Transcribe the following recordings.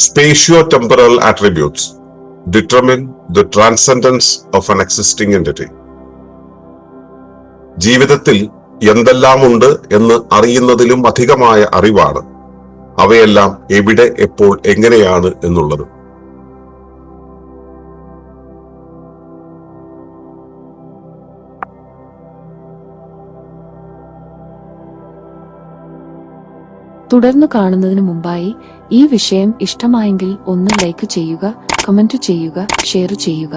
Spatio-temporal attributes determine the transcendence of an existing entity. ജീവിതത്തിൽ എന്തെല്ലാം ഉണ്ട് എന്ന് അറിയുന്നതിലും അധികമായ അറിവാണ് അവയെല്ലാം എവിടെ, എപ്പോൾ, എങ്ങനെയാണ് എന്നുള്ളത്. തുടർന്നു കാണുന്നതിന് മുമ്പായി ഈ വിഷയം ഇഷ്ടമായെങ്കിൽ ഒന്ന് ലൈക്ക് ചെയ്യുക, കമന്റ് ചെയ്യുക, ഷെയർ ചെയ്യുക.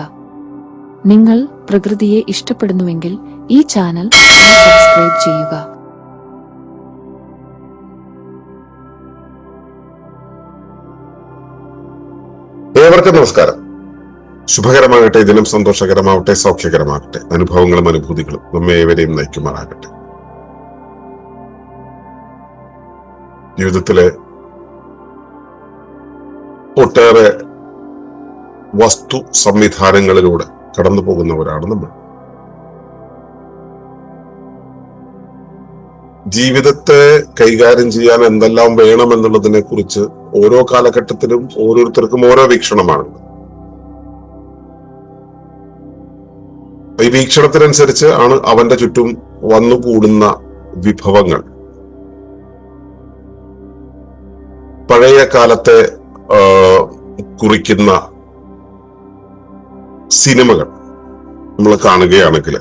നിങ്ങൾ പ്രകൃതിയെ ഇഷ്ടപ്പെടുന്നുവെങ്കിൽ ഈ ചാനൽ സബ്സ്ക്രൈബ് ചെയ്യുക. ഏവർക്കും നമസ്കാരം. ശുഭകരമാകട്ടെ, ദിനം സന്തോഷകരമാവട്ടെ, സൗഖ്യകരമാകട്ടെ, അനുഭവങ്ങളും അനുഭൂതികളും നമ്മെ ഏവരെയും നയിക്കുമാറാകട്ടെ. ജീവിതത്തിലെ ഒട്ടേറെ വസ്തു സംവിധാനങ്ങളിലൂടെ കടന്നു പോകുന്നവരാണ് നമ്മൾ. ജീവിതത്തെ കൈകാര്യം ചെയ്യാൻ എന്തെല്ലാം വേണമെന്നുള്ളതിനെ കുറിച്ച് ഓരോ കാലഘട്ടത്തിലും ഓരോരുത്തർക്കും ഓരോ വീക്ഷണമാണ്. ഈ വീക്ഷണത്തിനനുസരിച്ച് ആണ് അവന്റെ ചുറ്റും വന്നുകൂടുന്ന വിഭവങ്ങൾ. പഴയ കാലത്തെ കുറിക്കുന്ന സിനിമകൾ നമ്മൾ കാണുകയാണെങ്കിൽ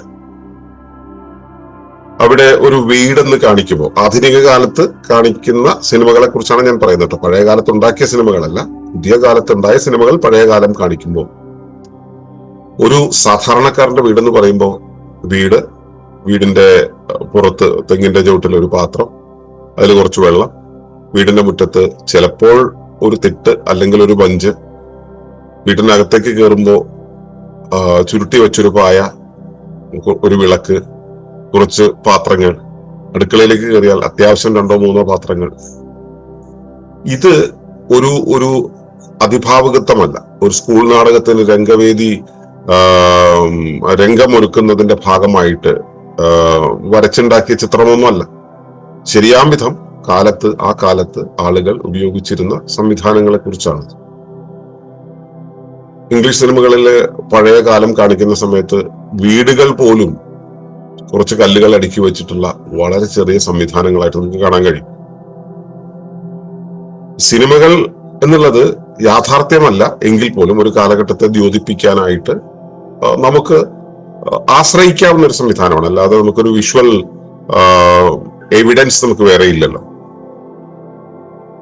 അവിടെ ഒരു വീടെന്ന് കാണിക്കുമ്പോൾ, ആധുനിക കാലത്ത് കാണിക്കുന്ന സിനിമകളെ കുറിച്ചാണ് ഞാൻ പറയുന്നത്. പഴയ കാലത്ത് ഉണ്ടാക്കിയ സിനിമകളല്ല, പുതിയ കാലത്തുണ്ടായ സിനിമകൾ പഴയ കാലം കാണിക്കുമ്പോൾ ഒരു സാധാരണക്കാരന്റെ വീടെന്ന് പറയുമ്പോൾ വീടിന്റെ പുറത്ത് തെങ്ങിന്റെ ചുവട്ടിൽ ഒരു പാത്രം, അതിൽ കുറച്ച് വെള്ളം, വീടിന്റെ മുറ്റത്ത് ചിലപ്പോൾ ഒരു തിട്ട് അല്ലെങ്കിൽ ഒരു ബഞ്ച്, വീടിനകത്തേക്ക് കയറുമ്പോ ചുരുട്ടി വെച്ചൊരു പായ, ഒരു വിളക്ക്, കുറച്ച് പാത്രങ്ങൾ, അടുക്കളയിലേക്ക് കയറിയാൽ അത്യാവശ്യം 2-3 പാത്രങ്ങൾ. ഇത് ഒരു അതിഭാവുകത്വമല്ല. ഒരു സ്കൂൾ നാടകത്തിന് രംഗവേദി രംഗമൊരുക്കുന്നതിന്റെ ഭാഗമായിട്ട് വരച്ചുണ്ടാക്കിയ ചിത്രമൊന്നുമല്ല. ശരിയാം വിധം ആ കാലത്ത് ആളുകൾ ഉപയോഗിച്ചിരുന്ന സംവിധാനങ്ങളെ കുറിച്ചാണ്. ഇംഗ്ലീഷ് സിനിമകളിലെ പഴയ കാലം കാണിക്കുന്ന സമയത്ത് വീടുകൾ പോലും കുറച്ച് കല്ലുകൾ അടുക്കി വെച്ചിട്ടുള്ള വളരെ ചെറിയ സംവിധാനങ്ങളായിട്ട് നമുക്ക് കാണാൻ കഴിയും. സിനിമകൾ എന്നുള്ളത് യാഥാർത്ഥ്യമല്ല എങ്കിൽ പോലും ഒരു കാലഘട്ടത്തെ ദ്യോതിപ്പിക്കാനായിട്ട് നമുക്ക് ആശ്രയിക്കാവുന്ന ഒരു സംവിധാനമാണ്. അല്ലാതെ നമുക്കൊരു വിഷ്വൽ എവിഡൻസ് നമുക്ക് വേറെ ഇല്ലല്ലോ.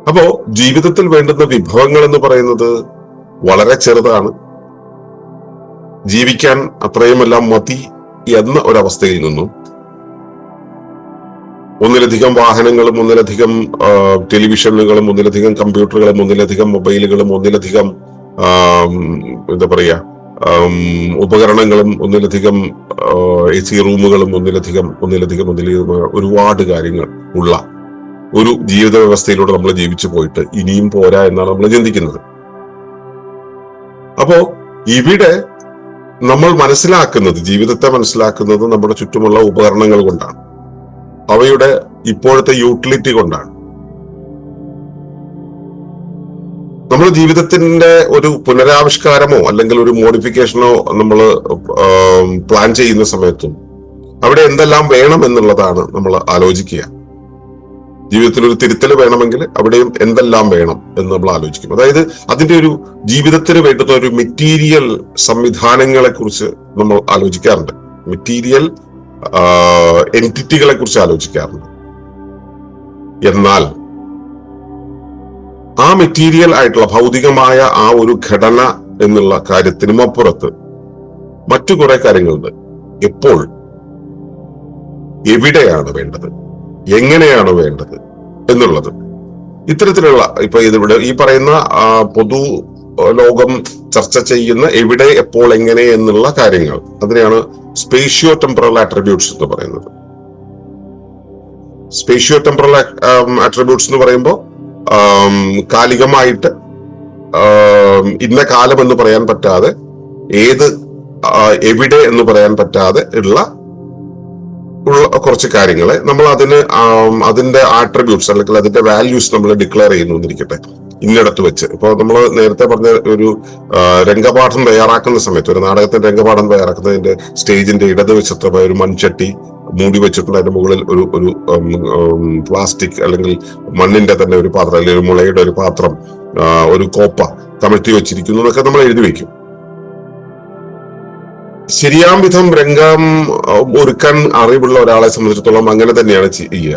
അപ്പോ ജീവിതത്തിൽ വേണ്ടുന്ന വിഭവങ്ങൾ എന്ന് പറയുന്നത് വളരെ ചെറുതാണ്. ജീവിക്കാൻ അത്രയുമെല്ലാം മതി എന്ന ഒരവസ്ഥയിൽ നിന്നും ഒന്നിലധികം വാഹനങ്ങളും, ഒന്നിലധികം ടെലിവിഷനുകളും, ഒന്നിലധികം കമ്പ്യൂട്ടറുകളും, ഒന്നിലധികം മൊബൈലുകളും, ഒന്നിലധികം എന്താ പറയാ ഉപകരണങ്ങളും, ഒന്നിലധികം AC റൂമുകളും, ഒന്നിലധികം ഒരുപാട് കാര്യങ്ങൾ ഉള്ള ഒരു ജീവിത വ്യവസ്ഥയിലൂടെ നമ്മൾ ജീവിച്ചു പോയിട്ട് ഇനിയും പോരാ എന്നാണ് നമ്മൾ ചിന്തിക്കുന്നത്. അപ്പോ ഇവിടെ നമ്മൾ ജീവിതത്തെ മനസ്സിലാക്കുന്നത് നമ്മുടെ ചുറ്റുമുള്ള ഉപകരണങ്ങൾ കൊണ്ടാണ്, അവയുടെ ഇപ്പോഴത്തെ യൂട്ടിലിറ്റി കൊണ്ടാണ്. നമ്മൾ ജീവിതത്തിന്റെ ഒരു പുനരാവിഷ്കാരമോ അല്ലെങ്കിൽ ഒരു മോഡിഫിക്കേഷനോ നമ്മൾ പ്ലാൻ ചെയ്യുന്ന സമയത്തും അവിടെ എന്തെല്ലാം വേണം എന്നുള്ളതാണ് നമ്മൾ ആലോചിക്കുക. ജീവിതത്തിൽ ഒരു തിരുത്തൽ വേണമെങ്കിൽ അവിടെയും എന്തെല്ലാം വേണം എന്ന് നമ്മൾ ആലോചിക്കും. അതായത് അതിന്റെ ഒരു ജീവിതത്തിന് വേണ്ടുന്ന ഒരു മെറ്റീരിയൽ സംവിധാനങ്ങളെ കുറിച്ച് നമ്മൾ ആലോചിക്കാറുണ്ട്, മെറ്റീരിയൽ എൻറ്റിറ്റികളെ കുറിച്ച് ആലോചിക്കാറുണ്ട്. എന്നാൽ ആ മെറ്റീരിയൽ ആയിട്ടുള്ള ഭൗതികമായ ആ ഒരു ഘടന എന്നുള്ള കാര്യത്തിനും അപ്പുറത്ത് മറ്റു കുറെ കാര്യങ്ങളുണ്ട്. എപ്പോൾ, എവിടെയാണ് വേണ്ടത്, എങ്ങനെയാണ് വേണ്ടത് എന്നുള്ളത്. ഇത്തരത്തിലുള്ള ഇതിവിടെ ഈ പറയുന്ന പൊതു ലോകം ചർച്ച ചെയ്യുന്ന എവിടെ, എപ്പോൾ, എങ്ങനെ എന്നുള്ള കാര്യങ്ങൾ, അതിനെയാണ് സ്പേഷ്യോ-ടെമ്പറൽ ആട്രിബ്യൂട്ട്സ് എന്ന് പറയുന്നത്. സ്പേഷ്യോ-ടെമ്പറൽ ആട്രിബ്യൂട്ട്സ് എന്ന് പറയുമ്പോൾ കാലികമായിട്ട് ഇന്ന കാലം എന്ന് പറയാൻ പറ്റാതെ, എവിടെ എന്ന് പറയാൻ പറ്റാതെ ഉള്ള കുറച്ച് കാര്യങ്ങളെ നമ്മൾ അതിന്റെ ആട്രിബ്യൂട്ട്സ് അല്ലെങ്കിൽ അതിന്റെ വാല്യൂസ് നമ്മൾ ഡിക്ലെയർ ചെയ്യുന്നു എന്നിരിക്കട്ടെ. ഇന്നിടത്ത് വെച്ച്. ഇപ്പോൾ നമ്മൾ നേരത്തെ പറഞ്ഞ ഒരു രംഗപാഠം തയ്യാറാക്കുന്ന സമയത്ത്, ഒരു നാടകത്തിന്റെ രംഗപാഠം തയ്യാറാക്കുന്നതിന്റെ സ്റ്റേജിന്റെ ഇടതുവശത്ത് ഒരു മൺചട്ടി മൂടി വെച്ചിട്ടുണ്ട്, അതിന്റെ മുകളിൽ ഒരു ഒരു പ്ലാസ്റ്റിക് അല്ലെങ്കിൽ മണ്ണിന്റെ തന്നെ ഒരു പാത്രം അല്ലെങ്കിൽ ഒരു മുളയുടെ ഒരു പാത്രം, ഒരു കോപ്പ കമഴ്ത്തി വെച്ചിരിക്കുന്നു എന്നൊക്കെ നമ്മൾ എഴുതി വെക്കും. ശരിയാം വിധം രംഗം ഒരുക്കാൻ അറിവുള്ള ഒരാളെ സംബന്ധിച്ചിടത്തോളം അങ്ങനെ തന്നെയാണ് ചെയ്യുക.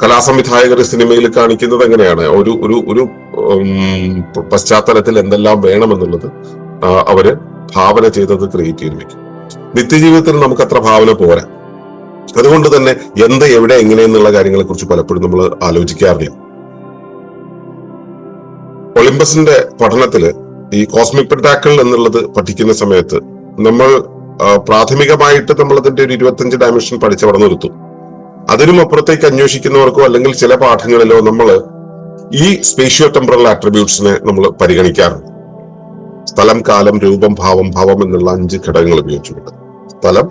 കലാസംവിധായകർ സിനിമയിൽ കാണിക്കുന്നത് എങ്ങനെയാണ്, ഒരു ഒരു ഒരു പശ്ചാത്തലത്തിൽ എന്തെല്ലാം വേണമെന്നുള്ളത് അവര് ഭാവന ചെയ്തത് ക്രിയേറ്റ് ചെയ്ത് വെക്കും. നിത്യജീവിതത്തിൽ നമുക്ക് അത്ര ഭാവന പോരാ. അതുകൊണ്ട് തന്നെ എന്ത്, എവിടെ, എങ്ങനെ എന്നുള്ള കാര്യങ്ങളെ കുറിച്ച് പലപ്പോഴും നമ്മൾ ആലോചിക്കാറില്ല. ഒളിമ്പസിന്റെ പഠനത്തില് ഈ കോസ്മിക് പെന്റാക്കിൾ എന്നുള്ളത് പഠിക്കുന്ന സമയത്ത് നമ്മൾ പ്രാഥമികമായിട്ട് നമ്മൾ അതിന്റെ ഒരു 25 ഡയമെൻഷൻ പഠിച്ചവിടെ നിർത്തും. അതിനും അപ്പുറത്തേക്ക് അന്വേഷിക്കുന്നവർക്കോ അല്ലെങ്കിൽ ചില പാഠങ്ങളിലോ നമ്മൾ ഈ സ്പേഷ്യോ ടെമ്പറൽ ആട്രിബ്യൂട്ട്സിനെ നമ്മൾ പരിഗണിക്കാറുണ്ട്. സ്ഥലം, കാലം, രൂപം, ഭാവം, ഭാവം എന്നുള്ള 5 ഘടകങ്ങൾ ഉപയോഗിച്ചുകൊണ്ട് സ്ഥലം,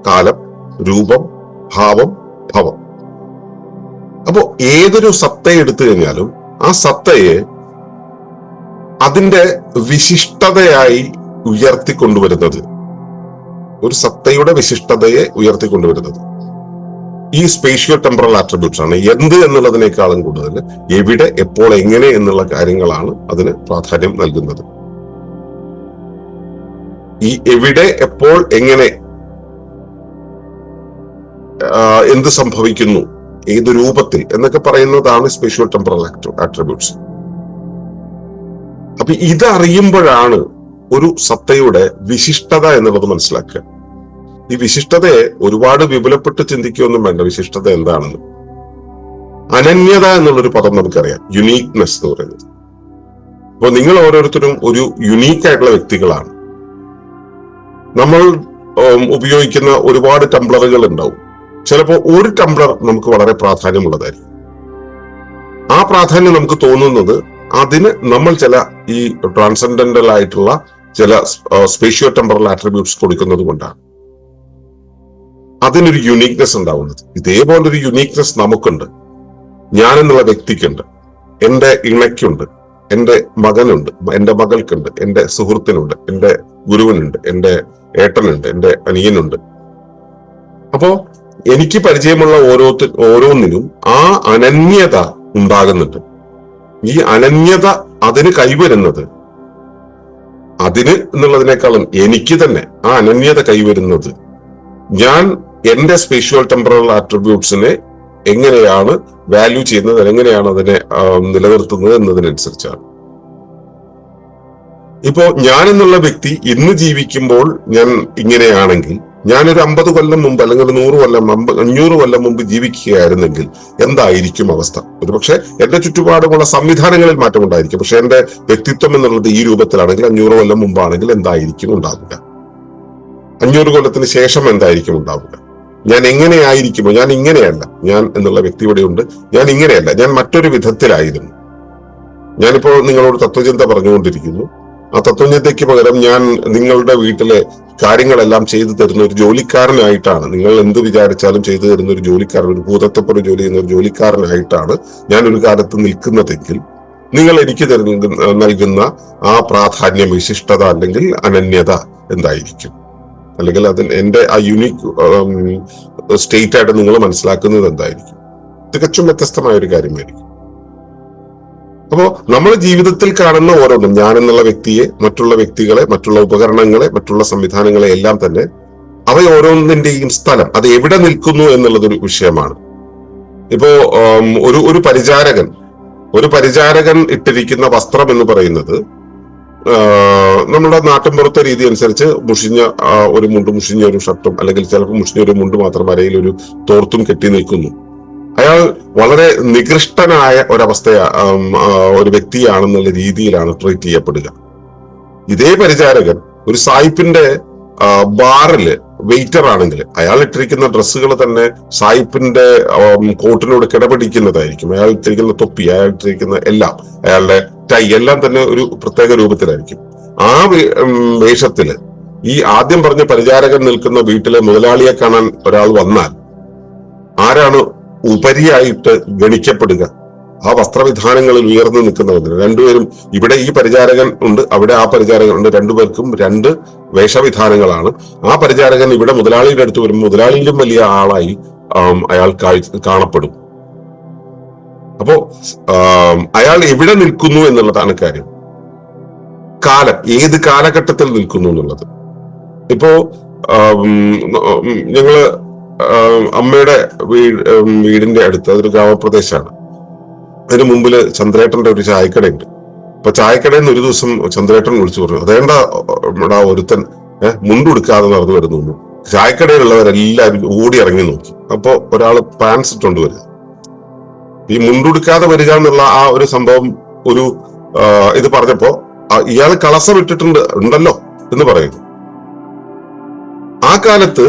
കാലം, രൂപം, ഭാവം, ഭവം. അപ്പോ ഏതൊരു സത്തയെ എടുത്തു കഴിഞ്ഞാലും ആ സത്തയെ അതിന്റെ വിശിഷ്ടതയായി ഉയർത്തിക്കൊണ്ടുവരുന്നത്, ഒരു സത്തയുടെ വിശിഷ്ടതയെ ഉയർത്തിക്കൊണ്ടുവരുന്നത് ഈ സ്പേഷ്യോ ടെമ്പറൽ ആട്രിബ്യൂട്ട്സ് ആണ്. എന്ത് എന്നുള്ളതിനേക്കാളും കൂടുതൽ എവിടെ, എപ്പോൾ, എങ്ങനെ എന്നുള്ള കാര്യങ്ങളാണ് അതിന് പ്രാധാന്യം നൽകുന്നത്. ഈ എവിടെ, എപ്പോൾ, എങ്ങനെ, എന്ത് സംഭവിക്കുന്നു, ഏത് രൂപത്തിൽ എന്നൊക്കെ പറയുന്നതാണ് സ്പേഷ്യോ ടെമ്പറൽ ആട്രിബ്യൂട്ട്സ്. അപ്പൊ ഇതറിയുമ്പോഴാണ് ഒരു സത്തയുടെ വിശിഷ്ടത എന്നുള്ളത് മനസ്സിലാക്കുക. ഈ വിശിഷ്ടതയെ ഒരുപാട് വിപുലപ്പെട്ട് ചിന്തിക്കുകയൊന്നും വേണ്ട. വിശിഷ്ടത എന്താണെന്ന്, അനന്യത എന്നുള്ളൊരു പദം നമുക്കറിയാം, യുണീക്നെസ് എന്ന് പറയുന്നത്. അപ്പൊ നിങ്ങൾ ഓരോരുത്തരും ഒരു യുണീക്ക് ആയിട്ടുള്ള വ്യക്തികളാണ്. നമ്മൾ ഉപയോഗിക്കുന്ന ഒരുപാട് ടംബ്ലറുകൾ ഉണ്ടാവും. ചിലപ്പോൾ ഒരു ടംബ്ലർ നമുക്ക് വളരെ പ്രാധാന്യമുള്ളതായിരിക്കും. ആ പ്രാധാന്യം നമുക്ക് തോന്നുന്നത് അതിന് നമ്മൾ ചില ഈ ട്രാൻസെൻഡന്റൽ ആയിട്ടുള്ള ചില സ്പേഷ്യോ ടെമ്പറൽ ആട്രിബ്യൂട്ട്സ് കൊടുക്കുന്നത് കൊണ്ടാണ് അതിനൊരു യുണീക്നെസ് ഉണ്ടാവുന്നത്. ഇതേപോലൊരു യുണീക്നെസ് നമുക്കുണ്ട്, ഞാൻ എന്നുള്ള വ്യക്തിക്കുണ്ട്, എന്റെ ഇണയ്ക്കുണ്ട്, എന്റെ മകനുണ്ട്, എന്റെ മകൾക്കുണ്ട്, എന്റെ സുഹൃത്തിനുണ്ട്, എന്റെ ഗുരുവിനുണ്ട്, എന്റെ ഏട്ടനുണ്ട്, എന്റെ അനിയനുണ്ട്. അപ്പോ എനിക്ക് പരിചയമുള്ള ഓരോന്നിനും ആ അനന്യത ഉണ്ടാകുന്നുണ്ട്. ഈ അനന്യത അതിന് കൈവരുന്നത്, അതിന് എന്നുള്ളതിനേക്കാളും എനിക്ക് തന്നെ ആ അനന്യത കൈവരുന്നത് ഞാൻ എന്റെ സ്പേഷ്യോ ടെമ്പറൽ ആട്രിബ്യൂട്ട്സിനെ എങ്ങനെയാണ് വാല്യൂ ചെയ്യുന്നത്, എങ്ങനെയാണ് അതിനെ നിലനിർത്തുന്നത് എന്നതിനനുസരിച്ചാണ്. ഇപ്പോ ഞാൻ എന്നുള്ള വ്യക്തി ഇന്ന് ജീവിക്കുമ്പോൾ ഞാൻ ഇങ്ങനെയാണെങ്കിൽ, ഞാനൊരു 50 കൊല്ലം മുമ്പ് അല്ലെങ്കിൽ ഒരു 100 കൊല്ലം 500 കൊല്ലം മുമ്പ് ജീവിക്കുകയായിരുന്നെങ്കിൽ എന്തായിരിക്കും അവസ്ഥ? ഒരുപക്ഷെ എന്റെ ചുറ്റുപാടുമുള്ള സംവിധാനങ്ങളിൽ മാറ്റം ഉണ്ടായിരിക്കും. പക്ഷെ എന്റെ വ്യക്തിത്വം എന്നുള്ളത് ഈ രൂപത്തിലാണെങ്കിൽ 500 കൊല്ലം മുമ്പാണെങ്കിൽ എന്തായിരിക്കും ഉണ്ടാവുക? 500 കൊല്ലത്തിന് ശേഷം എന്തായിരിക്കും ഉണ്ടാവുക? ഞാൻ എങ്ങനെയായിരിക്കുമോ? ഞാൻ ഇങ്ങനെയല്ല, ഞാൻ എന്നുള്ള വ്യക്തി ഇവിടെയുണ്ട്. ഞാൻ ഇങ്ങനെയല്ല, ഞാൻ മറ്റൊരു വിധത്തിലായിരുന്നു. ഞാനിപ്പോ നിങ്ങളോട് തത്വചിന്ത പറഞ്ഞുകൊണ്ടിരിക്കുന്നു. ആ തത്വചിന്തയ്ക്ക് പകരം ഞാൻ നിങ്ങളുടെ വീട്ടിലെ കാര്യങ്ങളെല്ലാം ചെയ്തു തരുന്ന ഒരു ജോലിക്കാരനായിട്ടാണ്, നിങ്ങൾ എന്ത് വിചാരിച്ചാലും ചെയ്തു തരുന്ന ഒരു ജോലിക്കാരൻ, ഒരു ഭൂതത്വപ്പുറം ജോലി ചെയ്യുന്ന ഒരു ജോലിക്കാരനായിട്ടാണ് ഞാൻ ഒരു കാലത്ത് നിൽക്കുന്നതെങ്കിൽ നിങ്ങൾ എനിക്ക് നൽകുന്ന ആ പ്രാധാന്യം, വിശിഷ്ടത അല്ലെങ്കിൽ അനന്യത എന്തായിരിക്കും? അല്ലെങ്കിൽ അതിൽ എന്റെ ആ യുണീക്ക് സ്റ്റേറ്റ് ആയിട്ട് നിങ്ങൾ മനസ്സിലാക്കുന്നത് എന്തായിരിക്കും? തികച്ചും വ്യത്യസ്തമായ ഒരു കാര്യമായിരിക്കും. അപ്പോ നമ്മൾ ജീവിതത്തിൽ കാണുന്ന ഓരോന്നും, ഞാൻ എന്നുള്ള വ്യക്തിയെ, മറ്റുള്ള വ്യക്തികളെ, മറ്റുള്ള ഉപകരണങ്ങളെ, മറ്റുള്ള സംവിധാനങ്ങളെ എല്ലാം തന്നെ അവ ഓരോന്നിന്റെയും സ്ഥലം, അത് എവിടെ നിൽക്കുന്നു എന്നുള്ളതൊരു വിഷയമാണ്. ഇപ്പോ ഒരു പരിചാരകൻ ഇട്ടിരിക്കുന്ന വസ്ത്രം എന്ന് പറയുന്നത് നമ്മുടെ നാട്ടിൻപുറത്തെ രീതി അനുസരിച്ച് മുഷിഞ്ഞ ഒരു മുണ്ടും, മുഷിഞ്ഞ ഒരു ഷർട്ടും, അല്ലെങ്കിൽ ചിലപ്പോൾ മുഷിഞ്ഞ ഒരു മുണ്ട് മാത്രം അരയിൽ ഒരു തോർത്തും കെട്ടി നിൽക്കുന്നു. അയാൾ വളരെ നികൃഷ്ടനായ ഒരു വ്യക്തിയാണെന്നുള്ള രീതിയിലാണ് ട്രീറ്റ് ചെയ്യപ്പെടുക. ഇതേ പരിചാരകൻ ഒരു സായിപ്പിന്റെ ബാറില് വെയിറ്റർ ആണെങ്കിൽ അയാൾ ഇട്ടിരിക്കുന്ന ഡ്രസ്സുകൾ തന്നെ സായിപ്പിന്റെ കോട്ടിനോട് കിടപിടിക്കുന്നതായിരിക്കും. അയാൾ ഇട്ടിരിക്കുന്ന തൊപ്പി, അയാൾ ഇട്ടിരിക്കുന്ന എല്ലാം, അയാളുടെ ടൈ എല്ലാം തന്നെ ഒരു പ്രത്യേക രൂപത്തിലായിരിക്കും. ആ വേഷത്തില് ഈ ആദ്യം പറഞ്ഞ പരിചാരകൻ നിൽക്കുന്ന വീട്ടിലെ മുതലാളിയെ കാണാൻ ഒരാൾ വന്നാൽ ആരാണ് ഉപരിയായിട്ട് ഗണിക്കപ്പെടുക? ആ വസ്ത്രവിധാനങ്ങളിൽ ഉയർന്നു നിൽക്കുന്നവർ രണ്ടുപേരും, ഇവിടെ ഈ പരിചാരകൻ ഉണ്ട്, അവിടെ ആ പരിചാരകൻ ഉണ്ട്, രണ്ടുപേർക്കും രണ്ട് വേഷവിധാനങ്ങളാണ്. ആ പരിചാരകൻ ഇവിടെ മുതലാളിയുടെ അടുത്ത് വരുമ്പോൾ മുതലാളിയിലും വലിയ ആളായി അയാൾ കാണപ്പെടും. അപ്പോ അയാൾ എവിടെ നിൽക്കുന്നു എന്നുള്ളതാണ് കാര്യം. കാലം, ഏത് കാലഘട്ടത്തിൽ നിൽക്കുന്നു എന്നുള്ളത്. ഇപ്പോ ഞങ്ങള് അമ്മയുടെ വീടിന്റെ അടുത്ത്, അതൊരു ഗ്രാമപ്രദേശമാണ്. അതിന് മുമ്പില് ചന്ദ്രേട്ടന്റെ ഒരു ചായക്കടയുണ്ട്. അപ്പൊ ചായക്കടയിൽ നിന്ന് ഒരു ദിവസം ചന്ദ്രേട്ടൻ വിളിച്ചു പറഞ്ഞു, അതേണ്ട ഒരുത്തൻ മുണ്ടുടുക്കാതെ നടന്നു വരുന്നു. ചായക്കടയിലുള്ളവരെല്ലാവരും ഓടി ഇറങ്ങി നോക്കി. അപ്പൊ ഒരാൾ പാൻസ് ഇട്ടുകൊണ്ട് വരിക. ഈ മുണ്ടുടുക്കാതെ വരിക എന്നുള്ള ആ ഒരു സംഭവം ഇത് പറഞ്ഞപ്പോ ഇയാൾ കളസം ഉണ്ടല്ലോ എന്ന് പറയുന്നു. ആ കാലത്ത്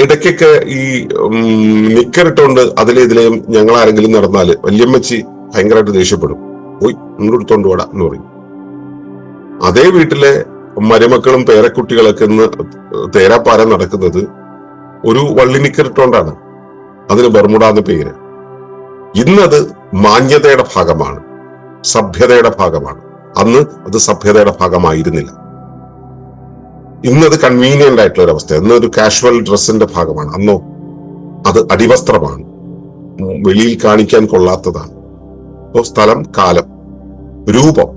ഇടയ്ക്കൊക്കെ ഈ നിക്കറിട്ടോണ്ട് ഇതിലെയും ഞങ്ങൾ ആരെങ്കിലും നടന്നാല് വല്യമ്മച്ചി ഭയങ്കരമായിട്ട് ദേഷ്യപ്പെടും. പോയി മുണ്ടെടുത്തോണ്ട് പോടാ എന്ന് പറയും. അതേ വീട്ടിലെ മരുമക്കളും പേരക്കുട്ടികളൊക്കെ ഇന്ന് തേരാപ്പാര നടക്കുന്നത് ഒരു വള്ളി നിക്കറിട്ടോണ്ടാണ്. അതിന് ബർമുഡ എന്ന് പേര്. ഇന്നത് മാന്യതയുടെ ഭാഗമാണ്, സഭ്യതയുടെ ഭാഗമാണ്. അന്ന് അത് സഭ്യതയുടെ ഭാഗമായിരുന്നില്ല. ഇന്നത് കൺവീനിയന്റ് ആയിട്ടുള്ള ഒരു അവസ്ഥ. ഇന്ന് ഒരു കാഷ്വൽ ഡ്രസ്സിന്റെ ഭാഗമാണ്. അന്നോ അത് അടിവസ്ത്രമാണ്, വെളിയിൽ കാണിക്കാൻ കൊള്ളാത്തതാണ്. അപ്പോ സ്ഥലം, കാലം, രൂപം,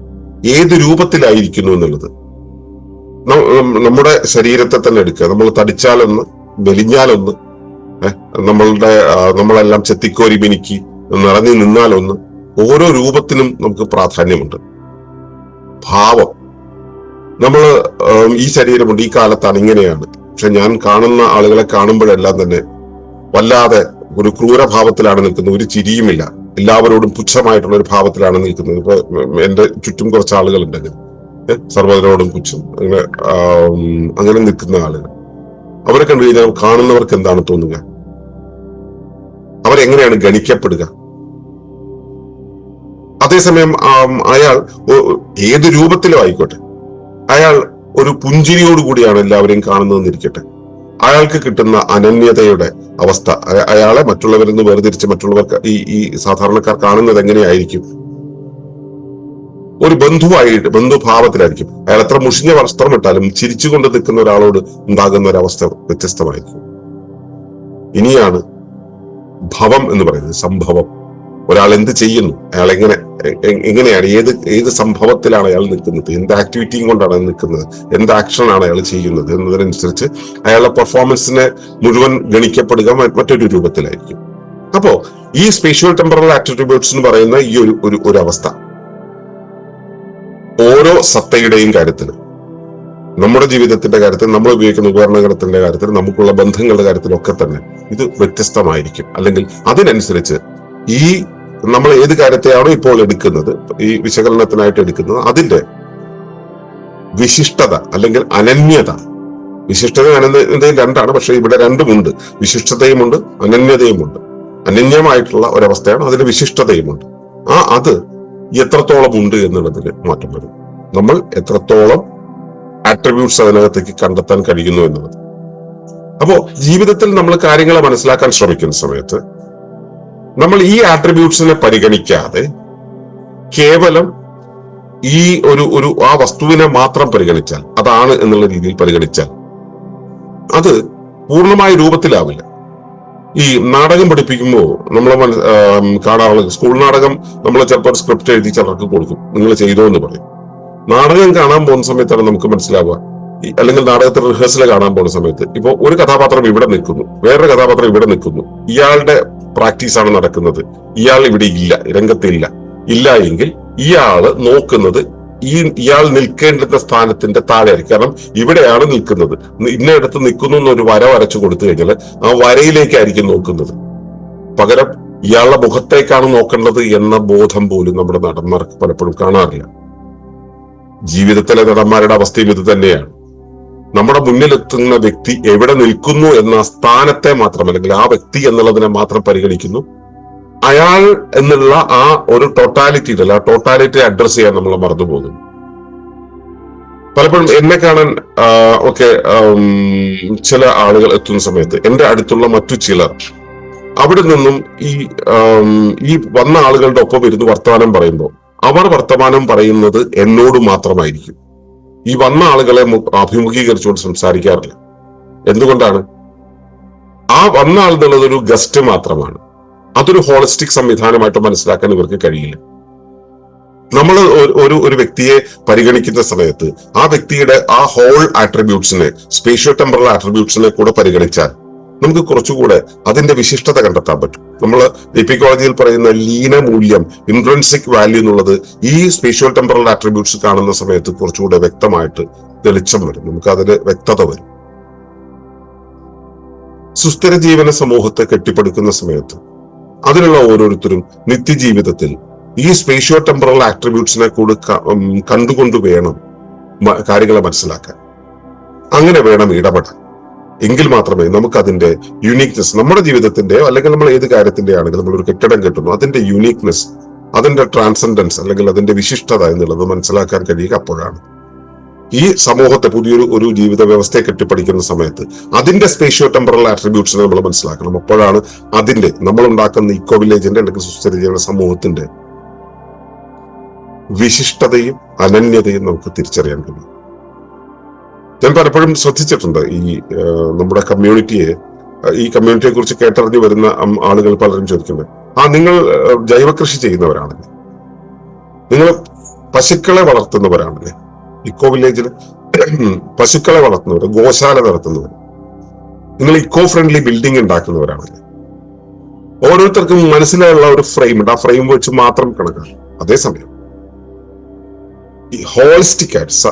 ഏത് രൂപത്തിലായിരിക്കുന്നു എന്നുള്ളത്. നമ്മുടെ ശരീരത്തെ തന്നെ എടുക്കുക. നമ്മൾ തടിച്ചാലൊന്ന്, മെലിഞ്ഞാലൊന്ന്, നമ്മളെല്ലാം ചെത്തിക്കോരി മിനുക്കി നിറഞ്ഞു നിന്നാലൊന്ന്. ഓരോ രൂപത്തിനും നമുക്ക് പ്രാധാന്യമുണ്ട്. ഭാവം, നമ്മൾ ഈ ശരീരമുണ്ട്, ഈ കാലത്താണ് ഇങ്ങനെയാണ്. പക്ഷെ ഞാൻ കാണുന്ന ആളുകളെ കാണുമ്പോഴെല്ലാം തന്നെ വല്ലാതെ ഒരു ക്രൂരഭാവത്തിലാണ് നിൽക്കുന്നത്. ഒരു ചിരിയുമില്ല, എല്ലാവരോടും പുച്ഛമായിട്ടുള്ള ഒരു ഭാവത്തിലാണ് നിൽക്കുന്നത്. ഇപ്പൊ എന്റെ ചുറ്റും കുറച്ച് ആളുകളുണ്ടെങ്കിൽ സർവ്വതരോടും പുച്ഛം, അങ്ങനെ നിൽക്കുന്ന ആളുകൾ. അവരെ കണ്ടു കഴിഞ്ഞാൽ കാണുന്നവർക്ക് എന്താണ് തോന്നുക? അവരെങ്ങനെയാണ് ഗണിക്കപ്പെടുക? അതേസമയം അയാൾ ഏത് രൂപത്തിലും ആയിക്കോട്ടെ, അയാൾ ഒരു പുഞ്ചിരിയോടുകൂടിയാണ് എല്ലാവരെയും കാണുന്നതെന്നിരിക്കട്ടെ, അയാൾക്ക് കിട്ടുന്ന അനന്യതയുടെ അവസ്ഥ, അയാളെ മറ്റുള്ളവരിൽ നിന്ന് വേർതിരിച്ച് മറ്റുള്ളവർക്ക് ഈ സാധാരണക്കാർ കാണുന്നത് എങ്ങനെയായിരിക്കും? ഒരു ബന്ധുഭാവത്തിലായിരിക്കും. അയാൾ എത്ര മുഷിഞ്ഞ വസ്ത്രം ഇട്ടാലും ചിരിച്ചുകൊണ്ട് നിൽക്കുന്ന ഒരാളോട് ഉണ്ടാകുന്ന ഒരവസ്ഥ വ്യത്യസ്തമായിരിക്കും. ഇനിയാണ് ഭവം എന്ന് പറയുന്നത്, സംഭവം. ഒരാൾ എന്ത് ചെയ്യുന്നു, അയാൾ എങ്ങനെയാണ്, ഏത് സംഭവത്തിലാണ് അയാൾ നിൽക്കുന്നത്, എന്ത് ആക്ടിവിറ്റിയും കൊണ്ടാണ് നിൽക്കുന്നത്, എന്ത് ആക്ഷനാണ് അയാൾ ചെയ്യുന്നത് എന്നതിനനുസരിച്ച് അയാളുടെ പെർഫോമൻസിനെ മുഴുവൻ ഗണിക്കപ്പെടുക മറ്റൊരു രൂപത്തിലായിരിക്കും. അപ്പോ ഈ സ്പേഷ്യൽ ടെമ്പറൽ ആട്രിബ്യൂട്ട്സ് എന്ന് പറയുന്ന ഈ ഒരു അവസ്ഥ ഓരോ സത്തയുടെയും കാര്യത്തിൽ, നമ്മുടെ ജീവിതത്തിന്റെ കാര്യത്തിൽ, നമ്മൾ ഉപയോഗിക്കുന്ന ഉപകരണങ്ങളുടെ കാര്യത്തിൽ, നമുക്കുള്ള ബന്ധങ്ങളുടെ കാര്യത്തിലൊക്കെ തന്നെ ഇത് വ്യത്യസ്തമായിരിക്കും. അല്ലെങ്കിൽ അതിനനുസരിച്ച് ഈ നമ്മൾ ഏത് കാര്യത്തെയാണോ ഇപ്പോൾ എടുക്കുന്നത്, ഈ വിശകലനത്തിനായിട്ട് എടുക്കുന്നത്, അതിന്റെ വിശിഷ്ടത അല്ലെങ്കിൽ അനന്യത. വിശിഷ്ടത അനന്യതയും രണ്ടാണ്, പക്ഷെ ഇവിടെ രണ്ടുമുണ്ട്. വിശിഷ്ടതയുമുണ്ട്, അനന്യതയുമുണ്ട്. അനന്യമായിട്ടുള്ള ഒരവസ്ഥയാണ്, അതിന്റെ വിശിഷ്ടതയുമുണ്ട്. അത് എത്രത്തോളം ഉണ്ട് എന്നുള്ളതിൽ മാറ്റം വരും. നമ്മൾ എത്രത്തോളം ആട്രിബ്യൂട്ട്സ് അതിനകത്തേക്ക് കണ്ടെത്താൻ കഴിയുന്നു എന്നുള്ളത്. അപ്പോ ജീവിതത്തിൽ നമ്മൾ കാര്യങ്ങളെ മനസ്സിലാക്കാൻ ശ്രമിക്കുന്ന സമയത്ത് നമ്മൾ ഈ ആട്രിബ്യൂട്ട്സിനെ പരിഗണിക്കാതെ കേവലം ഈ ആ വസ്തുവിനെ മാത്രം പരിഗണിച്ചാൽ, അതാണ് എന്നുള്ള രീതിയിൽ പരിഗണിച്ചാൽ അത് പൂർണ്ണമായ രൂപത്തിലാവില്ല. ഈ നാടകം പഠിപ്പിക്കുമ്പോൾ നമ്മൾ കാണാറുള്ള സ്കൂൾ നാടകം, നമ്മൾ ചിലപ്പോൾ സ്ക്രിപ്റ്റ് എഴുതി ചിലർക്ക് കൊടുക്കും, നിങ്ങൾ ചെയ്തോ എന്ന് പറയും. നാടകം കാണാൻ പോകുന്ന സമയത്താണ് നമുക്ക് മനസ്സിലാവുക, അല്ലെങ്കിൽ നാടകത്തിൽ റിഹേഴ്സൽ കാണാൻ പോകുന്ന സമയത്ത് ഇപ്പൊ ഒരു കഥാപാത്രം ഇവിടെ നിൽക്കുന്നു, വേറൊരു കഥാപാത്രം ഇവിടെ നിൽക്കുന്നു, ഇയാളുടെ പ്രാക്ടീസ് ആണ് നടക്കുന്നത്, ഇയാൾ ഇവിടെ ഇല്ല, രംഗത്തില്ല. ഇല്ല എങ്കിൽ ഇയാള് നോക്കുന്നത് ഇയാൾ നിൽക്കേണ്ടുന്ന സ്ഥാനത്തിന്റെ താഴെയായിരിക്കും. കാരണം ഇവിടെയാണ് നിൽക്കുന്നത്, ഇന്നയിടത്ത് നിൽക്കുന്നു എന്നൊരു വര വരച്ചു കൊടുത്തു കഴിഞ്ഞാൽ ആ വരയിലേക്കായിരിക്കും നോക്കുന്നത്. പകരം ഇയാളുടെ മുഖത്തേക്കാണ് നോക്കേണ്ടത് എന്ന ബോധം പോലും നമ്മുടെ നടന്മാർക്ക് പലപ്പോഴും കാണാറില്ല. ജീവിതത്തിലെ നടന്മാരുടെ അവസ്ഥയും ഇത് തന്നെയാണ്. നമ്മുടെ മുന്നിലെത്തുന്ന വ്യക്തി എവിടെ നിൽക്കുന്നു എന്ന സ്ഥാനത്തെ മാത്രം, അല്ലെങ്കിൽ ആ വ്യക്തി എന്നുള്ളതിനെ മാത്രം പരിഗണിക്കുന്നു. അയാൾ എന്നുള്ള ആ ഒരു ടോട്ടാലിറ്റി അഡ്രസ് ചെയ്യാൻ നമ്മൾ മറന്നു പോകുന്നു. പലപ്പോഴും എന്നെ കാണാൻ ഒക്കെ ചില ആളുകൾ എത്തുന്ന സമയത്ത് എന്റെ അടുത്തുള്ള മറ്റു ചിലർ അവിടെ നിന്നും ഈ വന്ന ആളുകളുടെ ഒപ്പം ഇരുന്ന് വർത്തമാനം പറയുമ്പോൾ അവർ വർത്തമാനം പറയുന്നത് എന്നോട് മാത്രമായിരിക്കും. ഈ വന്ന ആളുകളെ അഭിമുഖീകരിച്ചുകൊണ്ട് സംസാരിക്കാറില്ല. എന്തുകൊണ്ടാണ്? ആ വന്ന ആൾ എന്നുള്ളത് ഒരു ഗസ്റ്റ് മാത്രമാണ്. അതൊരു ഹോളിസ്റ്റിക് സംവിധാനമായിട്ട് മനസ്സിലാക്കാൻ ഇവർക്ക് കഴിയില്ല. നമ്മൾ ഒരു വ്യക്തിയെ പരിഗണിക്കുന്ന സമയത്ത് ആ വ്യക്തിയുടെ ആ ഹോൾ ആട്രിബ്യൂട്ട്സിനെ, സ്പേഷ്യോ ടെമ്പറൽ ആട്രിബ്യൂട്ട്സിനെ കൂടെ പരിഗണിച്ചാൽ നമുക്ക് കുറച്ചുകൂടെ അതിന്റെ വിശിഷ്ടത കണ്ടെത്താൻ പറ്റും. നമ്മൾ എപ്പിക്കോളജിയിൽ പറയുന്ന ലീന മൂല്യം, ഇൻട്രൻസിക് വാല്യൂ എന്നുള്ളത് ഈ സ്പേഷ്യോ ടെമ്പറൽ ആട്രിബ്യൂട്ട്സ് കാണുന്ന സമയത്ത് കുറച്ചുകൂടെ വ്യക്തമായിട്ട് തെളിച്ചം വരും, നമുക്ക് അതിന് വ്യക്തത വരും. സുസ്ഥിര ജീവന സമൂഹത്തെ കെട്ടിപ്പടുക്കുന്ന സമയത്ത് അതിനുള്ള ഓരോരുത്തരും നിത്യജീവിതത്തിൽ ഈ സ്പേഷ്യോ ടെമ്പറൽ ആട്രിബ്യൂട്ട്സിനെ കൂടി കണ്ടുകൊണ്ട് വേണം കാര്യങ്ങളെ മനസ്സിലാക്കാൻ. അങ്ങനെ വേണം ഇടപെടാൻ. എങ്കിൽ മാത്രമേ നമുക്ക് അതിന്റെ യുണീക്നെസ്, നമ്മുടെ ജീവിതത്തിന്റെ അല്ലെങ്കിൽ നമ്മൾ ഏത് കാര്യത്തിന്റെ ആണെങ്കിൽ നമ്മളൊരു കെട്ടിടം കെട്ടുന്നു, അതിന്റെ യുണീക്നെസ്, അതിന്റെ ട്രാൻസെൻഡൻസ് അല്ലെങ്കിൽ അതിന്റെ വിശിഷ്ടത എന്നുള്ളത് മനസ്സിലാക്കാൻ കഴിയുക അപ്പോഴാണ്. ഈ സമൂഹത്തെ പുതിയൊരു ജീവിത വ്യവസ്ഥയെ കെട്ടിപ്പടിക്കുന്ന സമയത്ത് അതിന്റെ സ്പേഷ്യോ ടെമ്പറൽ ആട്രിബ്യൂട്ട്സിനെ നമ്മൾ മനസ്സിലാക്കണം. അപ്പോഴാണ് അതിന്റെ നമ്മൾ ഉണ്ടാക്കുന്ന ഇക്കോ വില്ലേജിന്റെ അല്ലെങ്കിൽ സുസ്ഥിര ജീവന സമൂഹത്തിന്റെ വിശിഷ്ടതയും അനന്യതയും നമുക്ക് തിരിച്ചറിയാൻ കഴിയും. ഞാൻ പലപ്പോഴും ശ്രദ്ധിച്ചിട്ടുണ്ട് നമ്മുടെ ഈ കമ്മ്യൂണിറ്റിയെ കുറിച്ച് കേട്ടറിഞ്ഞു വരുന്ന ആളുകൾ പലരും ചോദിക്കുന്നത്, നിങ്ങൾ ജൈവകൃഷി ചെയ്യുന്നവരാണല്ലേ, നിങ്ങൾ പശുക്കളെ വളർത്തുന്നവരാണല്ലേ, ഇക്കോ വില്ലേജിൽ പശുക്കളെ വളർത്തുന്നവർ, ഗോശാല നടത്തുന്നവർ, നിങ്ങൾ ഇക്കോ ഫ്രണ്ട്ലി ബിൽഡിംഗ് ഉണ്ടാക്കുന്നവരാണല്ലേ. ഓരോരുത്തർക്കും മനസ്സിലുള്ള ഒരു ഫ്രെയിം ഉണ്ട്, ആ ഫ്രെയിം വെച്ച് മാത്രം കണക്കാണ്. അതേസമയം ഈ ഹോളിസ്റ്റിക് ആയിട്ട്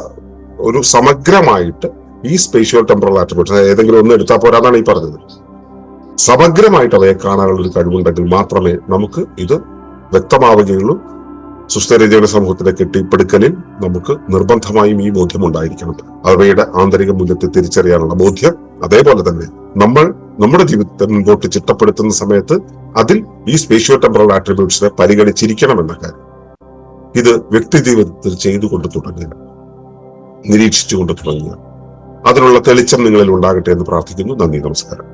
ഒരു സമഗ്രമായിട്ട് ഈ സ്പേഷ്യോ ടെമ്പറൽ ആട്രിബ്യൂട്ട്സ് ഏതെങ്കിലും ഒന്ന് എടുത്താൽ പോരാന്നാണ് ഈ പറഞ്ഞത്. സമഗ്രമായിട്ട് അവയെ കാണാനുള്ള ഒരു കഴിവുണ്ടെങ്കിൽ മാത്രമേ നമുക്ക് ഇത് വ്യക്തമാവുകയുള്ളൂ. സുസ്ഥിര ജീവന സമൂഹത്തിന്റെ കെട്ടിപ്പടുക്കലിൽ നമുക്ക് നിർബന്ധമായും ഈ ബോധ്യം ഉണ്ടായിരിക്കണം, അവയുടെ ആന്തരിക മൂല്യത്തെ തിരിച്ചറിയാനുള്ള ബോധ്യം. അതേപോലെ തന്നെ നമ്മൾ നമ്മുടെ ജീവിതത്തെ മുൻപോട്ട് ചിട്ടപ്പെടുത്തുന്ന സമയത്ത് അതിൽ ഈ സ്പേഷ്യോ ടെമ്പറൽ ആട്രിബ്യൂട്ട്സിനെ പരിഗണിച്ചിരിക്കണമെന്ന കാര്യം ഇത് വ്യക്തി ജീവിതത്തിൽ ചെയ്തുകൊണ്ട് തുടങ്ങുക, നിരീക്ഷിച്ചുകൊണ്ട് തുടങ്ങുക. അതിനുള്ള തെളിച്ചം നിങ്ങളിൽ ഉണ്ടാകട്ടെ എന്ന് പ്രാർത്ഥിക്കുന്നു. നന്ദി, നമസ്കാരം.